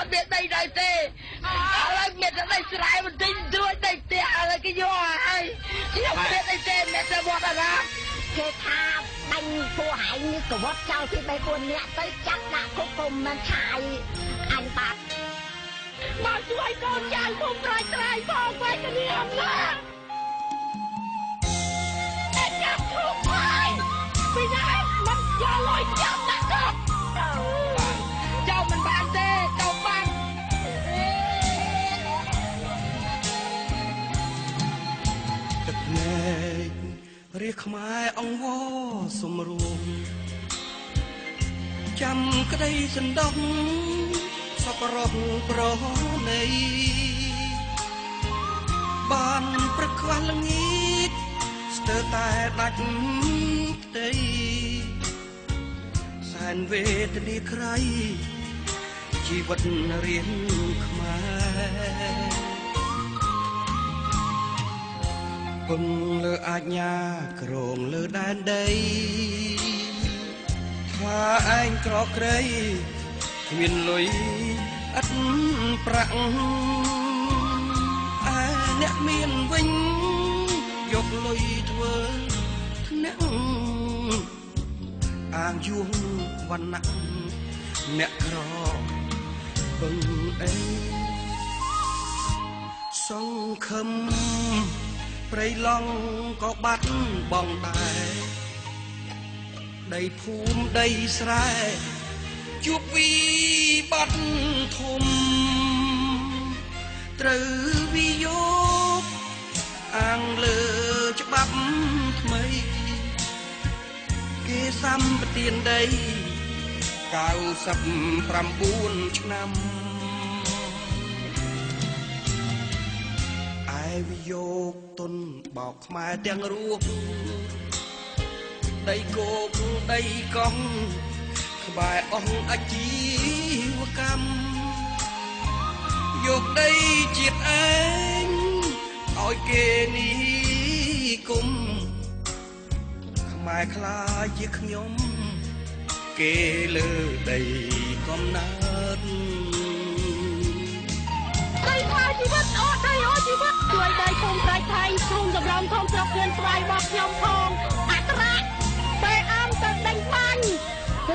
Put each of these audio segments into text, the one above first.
ត់មានដីដែរទេឥឡូវមានតែដីស្រែបន្តិចត្រួយដីផ្ទះឥឡូវគេយកហើយខ្ញុំមានអីទេមានតែវត្តអារាមគេថាបាញ់ពួកហែងនេះកវត្តចោលពី3-4នាក់ទៅចាក់ដាក់គុកគុំមិនឆាយអញបាត់មកជួយកូនចៅភូមិត្រៃត្រៃផងវិញគ្នាអំណាតែចាប់ធូបហើយពីណាមិនយកលុយចាប់ដាក់កប់ចៅមិនបានទេចៅបានទឹកភ្នែករាជខ្មែរអង្វរសំរួមចាំក្តីសណ្ដោះសពរស់ប្រណីបានព្រឹកខ្វះល្ងាចស្ទើរតែដាច់ផ្ទៃសែនវេទនាក្រៃជីវិតរៀនខ្មែរពឹងលើអាជ្ញាក្រងលើដែនដីថាឯងក្រក្រៃគ្មានលុយឥតប្រាក់ឯអ្នកមានវិញយកលុយធ្វើថ្នាក់អាងយួងវណ្ណៈអ្នកក្រពឹងអីសង្ឃឹមព្រៃឡង់ក៏បាត់បងដែរដីភូមិដីស្រែជួបវិបត្តិធំត្រូវវិយោគអាងលើច្បាប់ថ្មីគេសម្បទានដី99ឆ្នាំឯវិយោគទុនបោកខ្មែរទាំងរួបដីគោកដីកោះក្បែរអង្គអាជីវកម្មយកដីជាតិឯងឲ្យគេនេះគុំខ្មែរខ្លាចជាខ្ញុំគេលើដីកំណើតដីខ្លាចជីវិតអូដីអូជីវិតជួយដីភូមិត្រៃថៃក្រុមសម្រងធំស្រុកខ្លួនស្វាយរបស់ខ្ញុំផងអត្រាពេលអមទៅដេញបាញ់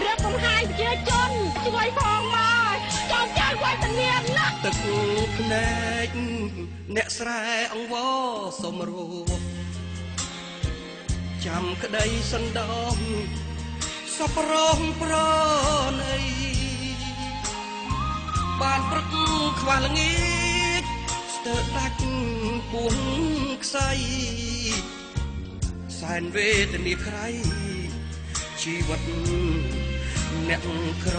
រៀបបង្ហាញប្រជាជនជួយផងមកចូលចៅវត្តមានណាទឹកភ្នែកអ្នកស្រែអង្វរសំរួបចាំក្តីសណ្ដោះសពរងប្រណីបានព្រឹកខ្វះល្ងាចស្ទើរដាច់ពោះខ្សៃសែនវេទនាក្រៃជីវិតអ្នកក្រ